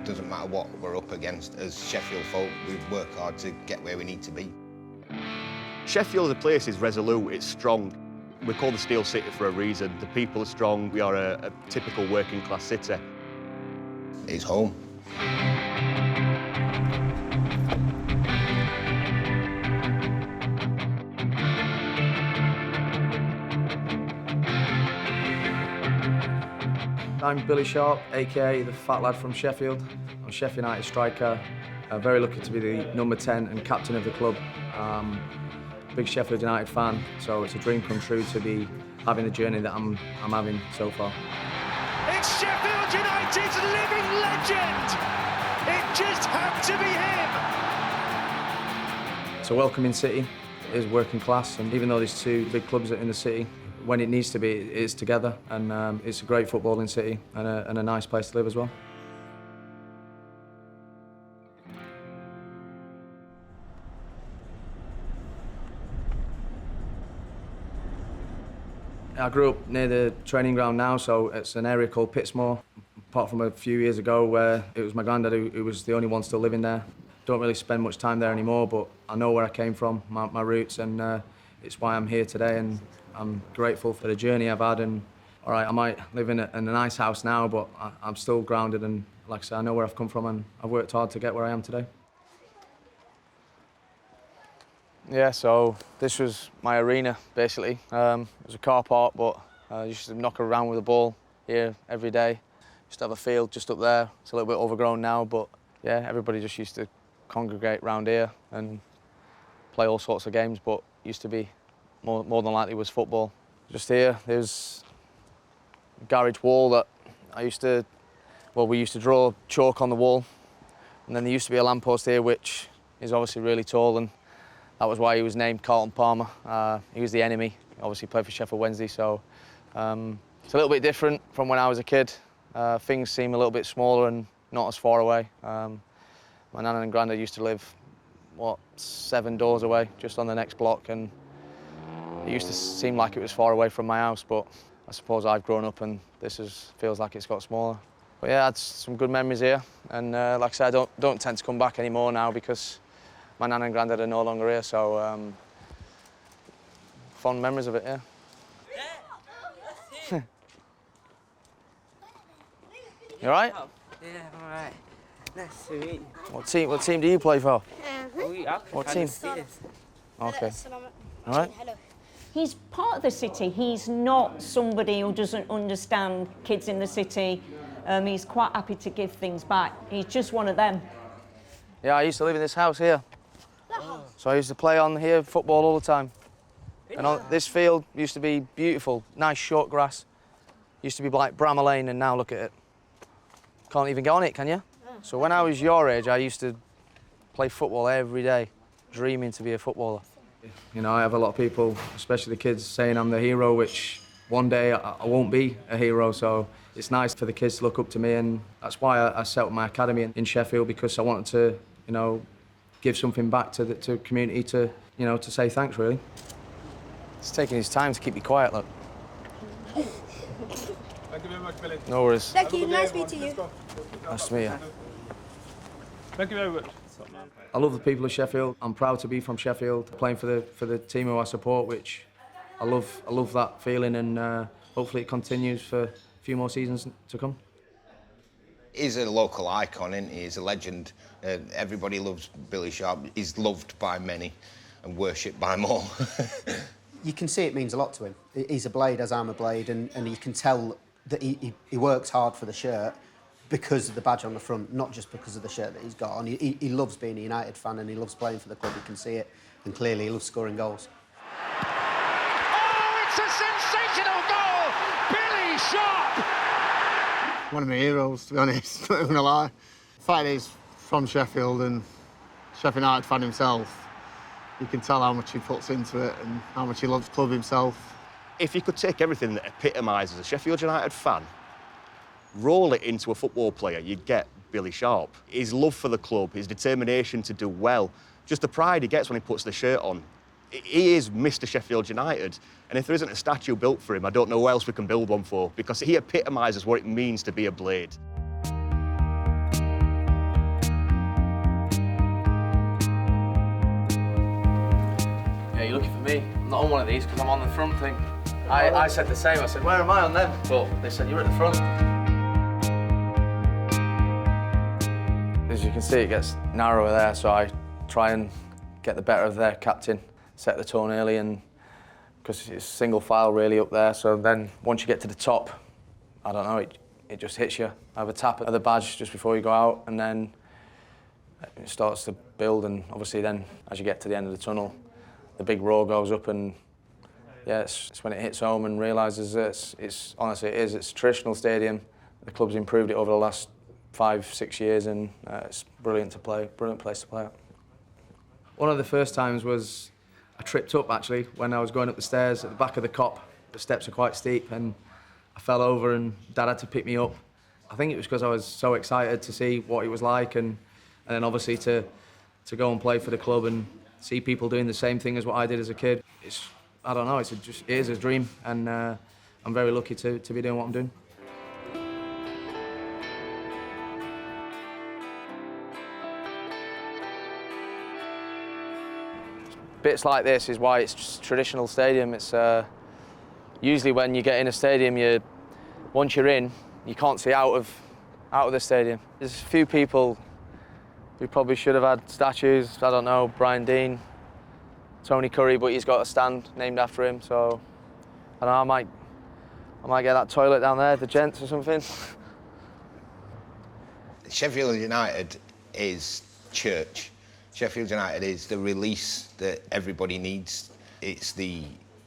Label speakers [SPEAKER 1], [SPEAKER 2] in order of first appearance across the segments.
[SPEAKER 1] doesn't matter what we're up against. As Sheffield folk, we work hard to get where we need to be.
[SPEAKER 2] Sheffield, the place, is resolute, it's strong. We're called the Steel City for a reason. The people are strong. We are a typical working class city.
[SPEAKER 1] It's home.
[SPEAKER 3] I'm Billy Sharp, aka the fat lad from Sheffield. I'm a Sheffield United striker. Very lucky to be the number 10 and captain of the club. Big Sheffield United fan, so it's a dream come true to be having the journey that I'm having so far.
[SPEAKER 4] It's Sheffield United's living legend! It just had to be him!
[SPEAKER 3] It's a welcoming city, it is working class, and even though there's two big clubs in the city, when it needs to be, it's together, and it's a great footballing city and a nice place to live as well. I grew up near the training ground now, so it's an area called Pitsmoor, apart from a few years ago where it was my granddad who was the only one still living there. Don't really spend much time there anymore, but I know where I came from, my roots, and it's why I'm here today, and I'm grateful for the journey I've had. And all right, I might live in a nice house now, but I'm still grounded, and like I said, I know where I've come from, and I've worked hard to get where I am today. Yeah, so this was my arena, basically. It was a car park, but I used to knock around with the ball here every day. Used to have a field just up there. It's a little bit overgrown now, but yeah, everybody just used to congregate round here and play all sorts of games, but used to be more than likely was football. Just here, there's a garage wall that we used to draw chalk on the wall, and then there used to be a lamppost here, which is obviously really tall, and that was why he was named Carlton Palmer. He was the enemy. He obviously played for Sheffield Wednesday, so it's a little bit different from when I was a kid. Things seem a little bit smaller and not as far away. My nana and granddad used to live, 7 doors away, just on the next block, and it used to seem like it was far away from my house, but I suppose I've grown up and feels like it's got smaller. But yeah, I had some good memories here, and like I said, I don't tend to come back anymore now because my nan and granddad are no longer here, so fond memories of it, yeah. You all right?
[SPEAKER 5] Yeah, all right. Nice to meet you.
[SPEAKER 3] What team do you play for?
[SPEAKER 5] What
[SPEAKER 3] team? Okay. All right.
[SPEAKER 6] He's part of the city. He's not somebody who doesn't understand kids in the city. He's quite happy to give things back. He's just one of them.
[SPEAKER 3] Yeah, I used to live in this house here. So I used to play on here football all the time. And this field used to be beautiful, nice short grass. Used to be like Bramall Lane, and now look at it. Can't even get on it, can you? So when I was your age, I used to play football every day, dreaming to be a footballer. You know, I have a lot of people, especially the kids, saying I'm the hero, which one day I won't be a hero, so it's nice for the kids to look up to me, and that's why I set up my academy in Sheffield, because I wanted to, you know, give something back to the community, to, you know, to say thanks, really. It's taking his time to keep you quiet, look.
[SPEAKER 7] Thank you very much, Billy.
[SPEAKER 3] No worries.
[SPEAKER 8] Thank you, nice meeting you.
[SPEAKER 3] Nice to meet you.
[SPEAKER 7] Thank you very much.
[SPEAKER 3] I love the people of Sheffield. I'm proud to be from Sheffield, playing for the team who I support, which I love that feeling, and hopefully it continues for a few more seasons to come.
[SPEAKER 1] He's a local icon, isn't he? He's a legend. Everybody loves Billy Sharp. He's loved by many and worshipped by more.
[SPEAKER 9] You can see it means a lot to him. He's a Blade, as I'm a Blade, and you can tell that he works hard for the shirt because of the badge on the front, not just because of the shirt that he's got on. He loves being a United fan, and he loves playing for the club. You can see it, and clearly he loves scoring goals.
[SPEAKER 4] Oh, it's a sensational goal! Billy Sharp!
[SPEAKER 7] One of my heroes, to be honest, not even gonna lie. The fact that he's from Sheffield and Sheffield United fan himself, you can tell how much he puts into it and how much he loves the club himself.
[SPEAKER 2] If you could take everything that epitomises a Sheffield United fan, roll it into a football player, you'd get Billy Sharp. His love for the club, his determination to do well, just the pride he gets when he puts the shirt on. He is Mr. Sheffield United, and if there isn't a statue built for him, I don't know who else we can build one for, because he epitomises what it means to be a Blade.
[SPEAKER 3] you're looking for me. I'm not on one of these because I'm on the front thing. I said the same. I said, where am I on them? But they said, you're at the front. As you can see, it gets narrower there, so I try and get the better of their captain, set the tone early, and because it's single file really up there, so then once you get to the top, I don't know, it just hits you. I have a tap at the badge just before you go out, and then it starts to build, and obviously then as you get to the end of the tunnel, the big roar goes up, and yeah, it's when it hits home and realises that it's honestly, it's a traditional stadium. The club's improved it over the last 5-6 years, and it's brilliant to play, brilliant place to play at. One of the first times was I tripped up actually when I was going up the stairs at the back of the cop. The steps are quite steep, and I fell over, and Dad had to pick me up. I think it was because I was so excited to see what it was like, and then obviously to go and play for the club and see people doing the same thing as what I did as a kid. I don't know, it is a dream, and I'm very lucky to be doing what I'm doing. Bits like this is why it's just a traditional stadium. It's usually when you get in a stadium, once you're in, you can't see out of the stadium. There's a few people who probably should have had statues. I don't know, Brian Deane, Tony Curry, but he's got a stand named after him. So I don't know, I might get that toilet down there, the gents or something.
[SPEAKER 1] Sheffield United is church. Sheffield United is the release that everybody needs. It's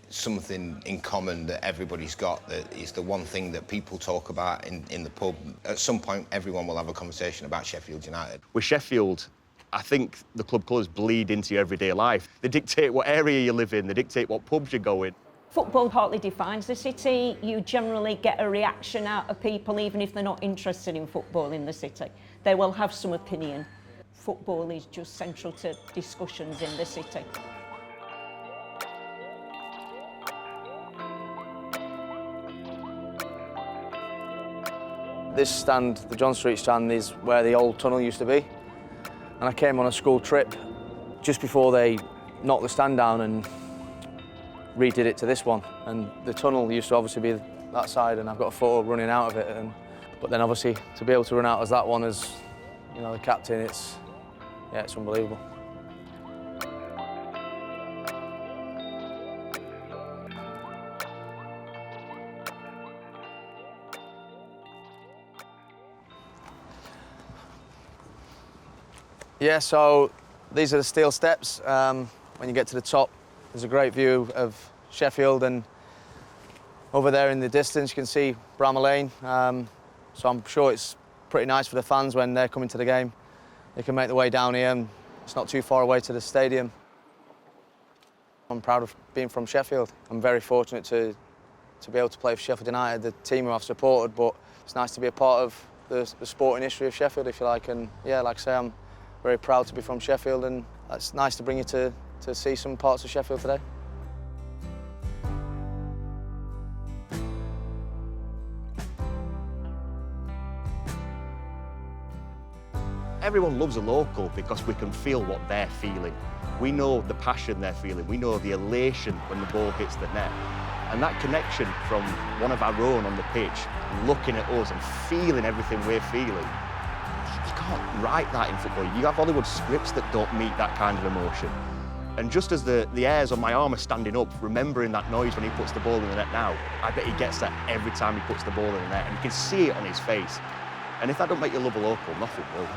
[SPEAKER 1] something in common that everybody's got, that is the one thing that people talk about in the pub. At some point, everyone will have a conversation about Sheffield United.
[SPEAKER 2] With Sheffield, I think the club colours bleed into your everyday life. They dictate what area you live in, they dictate what pubs you go in.
[SPEAKER 6] Football partly defines the city. You generally get a reaction out of people, even if they're not interested in football in the city. They will have some opinion. Football is just central to discussions in the city.
[SPEAKER 3] This stand, the John Street stand, is where the old tunnel used to be. And I came on a school trip just before they knocked the stand down and redid it to this one. And the tunnel used to obviously be that side, and I've got a photo running out of it. But then obviously to be able to run out as that one as, you know, the captain, it's unbelievable. Yeah, so these are the steel steps. When you get to the top, there's a great view of Sheffield, and over there in the distance you can see Bramall Lane. So I'm sure it's pretty nice for the fans when they're coming to the game. They can make their way down here, and it's not too far away to the stadium. I'm proud of being from Sheffield. I'm very fortunate to be able to play for Sheffield United, the team who I've supported, but it's nice to be a part of the sporting history of Sheffield, if you like. And yeah, like I say, I'm very proud to be from Sheffield, and it's nice to bring you to see some parts of Sheffield today.
[SPEAKER 2] Everyone loves a local because we can feel what they're feeling. We know the passion they're feeling. We know the elation when the ball hits the net. And that connection from one of our own on the pitch, looking at us and feeling everything we're feeling, you can't write that in football. You have Hollywood scripts that don't meet that kind of emotion. And just as the hairs on my arm are standing up, remembering that noise when he puts the ball in the net now, I bet he gets that every time he puts the ball in the net, and you can see it on his face. And if that don't make you love a local, nothing will.